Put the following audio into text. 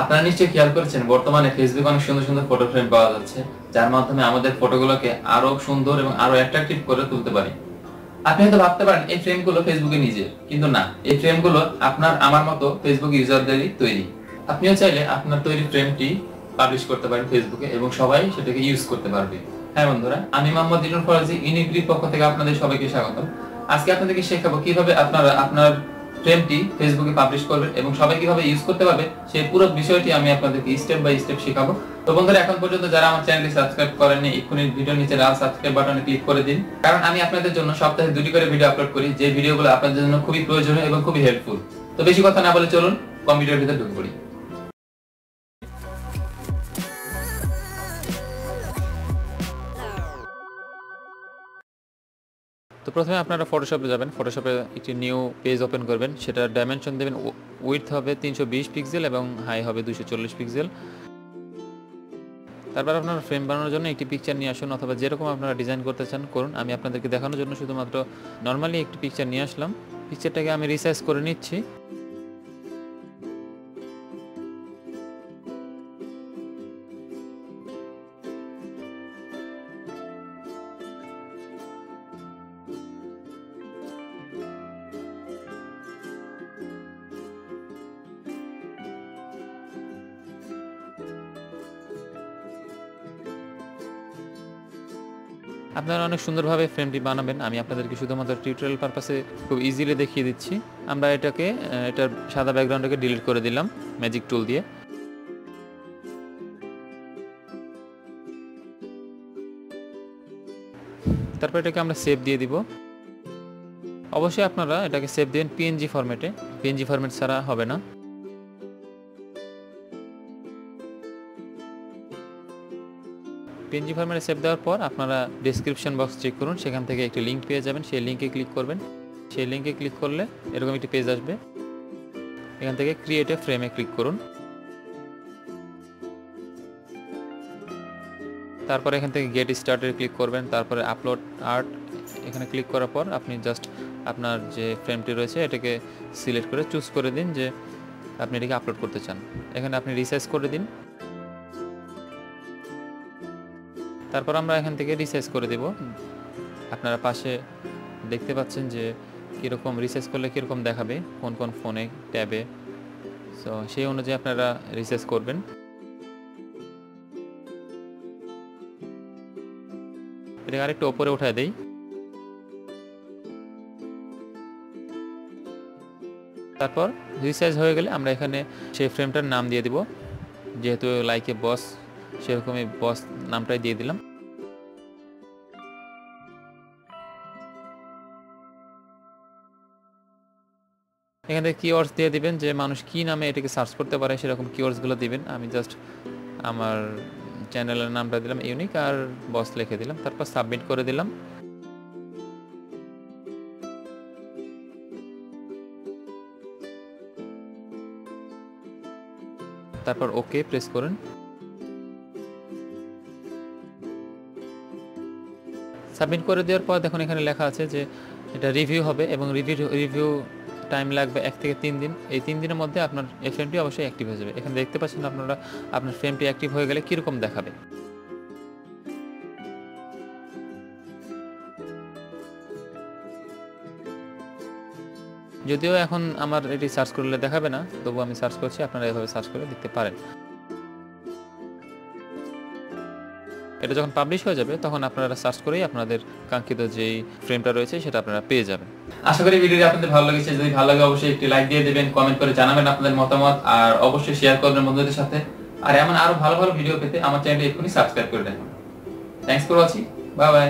আপনারা নিশ্চয়ই খেয়াল করেছেন বর্তমানে ফেসবুকে অনেক সুন্দর সুন্দর ফটো ফ্রেম পাওয়া যাচ্ছে, যার মাধ্যমে আমাদের ফটোগুলোকে আরো সুন্দর এবং আরো অ্যাট্রাকটিভ করে তুলতে পারি। আপনি হয়তো ভাবতে পারেন এই ফ্রেমগুলো ফেসবুকে নিজের, কিন্তু না, এই ফ্রেমগুলো আপনার আমার মতো ফেসবুক ইউজারদেরই তৈরি। আপনিও চাইলে আপনার তৈরি ফ্রেমটি পাবলিশ করতে পারেন ফেসবুকে এবং সবাই সেটাকে ইউজ করতে পারবে। হ্যাঁ বন্ধুরা, আমি মোহাম্মদ ইনুর ফরাজি, ইউনিগ্রির পক্ষ থেকে আপনাদের সবাইকে স্বাগতম। আজকে আপনাদেরকে শেখাবো কিভাবে আপনারা আপনার ফ্রেমটি ফেসবুকে পাবলিশ করবেন এবং সবাই কিভাবে ইউজ করতে পারবে সেই পুরো বিষয়টি আমি আপনাদেরকে স্টেপ বাই স্টেপ শেখাবো। তো বন্ধুরা, এখন পর্যন্ত যারা আমার চ্যানেলটি সাবস্ক্রাইব করেননি, এক্ষুনি ভিডিওর নিচে লাল সাবস্ক্রাইব বাটনে ক্লিক করে দিন, কারণ আমি আপনাদের জন্য সপ্তাহে 2টি করে ভিডিও আপলোড করি, যে ভিডিওগুলো আপনাদের জন্য খুবই প্রয়োজনীয় এবং খুবই হেল্পফুল। তো বেশি কথা না বলে চলুন কম্পিউটারের ভিতরে ঢুকে পড়ি। তো প্রথমে আপনারা ফটোশপে যাবেন, ফটোশপে একটি নিউ পেজ ওপেন করবেন, সেটার ডাইমেনশন দেবেন, উইডথ হবে 320 পিক্সেল এবং হাই হবে 240 পিক্সেল। তারপর আপনারা ফ্রেম বানানোর জন্য একটি পিকচার নিয়ে আসুন, অথবা যেরকম আপনারা ডিজাইন করতে চান করুন। আমি আপনাদেরকে দেখানোর জন্য শুধুমাত্র নর্মালি একটি পিকচার নিয়ে আসলাম। পিকচারটাকে আমি রিসাইজ করে নিচ্ছি। আপনারা অনেক সুন্দরভাবে ফ্রেমটি বানাবেন, আমি আপনাদেরকে শুধুমাত্র টিউটোরিয়াল পারপাসে খুব ইজিলি দেখিয়ে দিচ্ছি। আমরা এটার সাদা ব্যাকগ্রাউন্ডটাকে ডিলিট করে দিলাম ম্যাজিক টুল দিয়ে। তারপর এটাকে আমরা সেভ দিয়ে দিব। অবশ্যই আপনারা এটাকে সেভ দিবেন পিএনজি ফরম্যাটে, পিএনজি ফরম্যাট ছাড়া হবে না। পিএনজি ফরম্যাটে সেভ দেওয়ার পর আপনারা ডেসক্রিপশন বক্স চেক করুন, সেখান থেকে একটি লিঙ্ক পেয়ে যাবেন, সেই লিঙ্কে ক্লিক করবেন। সেই লিঙ্কে ক্লিক করলে এরকম একটি পেজ আসবে, এখান থেকে ক্রিয়েট এ ফ্রেমে ক্লিক করুন। তারপরে এখান থেকে গেট স্টার্টে ক্লিক করবেন, তারপরে আপলোড আর্ট এখানে ক্লিক করার পর আপনি জাস্ট আপনার যে ফ্রেমটি রয়েছে এটাকে সিলেক্ট করে চুজ করে দিন যে আপনি এটাকে আপলোড করতে চান। এখানে আপনি রিসাইজ করে দিন। তারপর আমরা এখান থেকে রিসাইজ করে দেব। আপনারা পাশে দেখতে পাচ্ছেন যে কীরকম রিসাইজ করলে কীরকম দেখাবে, কোন কোন ফোনে, ট্যাবে। সো সেই অনুযায়ী আপনারা রিসাইজ করবেন। এটাকে আরেকটু ওপরে উঠায় দেই। তারপর রিসাইজ হয়ে গেলে আমরা এখানে সেই ফ্রেমটার নাম দিয়ে দিব, যেহেতু লাইকে বস সেরকমই বস নামটাই দিয়ে দিলাম। এখান থেকে কিওয়ার্ডস দিয়ে দিবেন, যে মানুষ কি নামে এটাকে সার্চ করতে পারে সেরকম কিওয়ার্ডসগুলো দিবেন। আমি জাস্ট আমার চ্যানেলের নামটা দিলাম ইউনিক আর বস লিখে দিলাম, তারপর সাবমিট করে দিলাম। তারপর ওকে প্রেস করুন। সাবমিট করে দেওয়ার পর দেখুন এখানে লেখা আছে যে এটা রিভিউ হবে এবং রিভিউ টাইম লাগবে 1 থেকে 3 দিন। এই 3 দিনের মধ্যে আপনার এই ফ্রেমটি অবশ্যই অ্যাক্টিভ হয়ে যাবে। এখানে দেখতে পাচ্ছেন আপনারা আপনার ফ্রেমটি অ্যাক্টিভ হয়ে গেলে কীরকম দেখাবে। যদিও এখন আমার এটি সার্চ করলে দেখাবে না, তবু আমি সার্চ করছি, আপনারা এভাবে সার্চ করে দেখতে পারেন। এটা যখন পাবলিশ হয়ে যাবে তখন আপনারা সার্চ করেই আপনাদের কাঙ্ক্ষিত যেই ফ্রেমটা রয়েছে সেটা আপনারা পেয়ে যাবেন। আশা করি ভিডিওটি আপনাদের ভালো লেগেছে। যদি ভালো লাগে অবশ্যই একটি লাইক দিয়ে দেবেন, কমেন্ট করে জানাবেন আপনাদের মতামত, আর অবশ্যই শেয়ার করবেন বন্ধুদের সাথে। আর এমন আরো ভালো ভালো ভিডিও পেতে আমার চ্যানেলটি এক্ষুনি সাবস্ক্রাইব করে রাখুন। Thanks for watching, bye bye.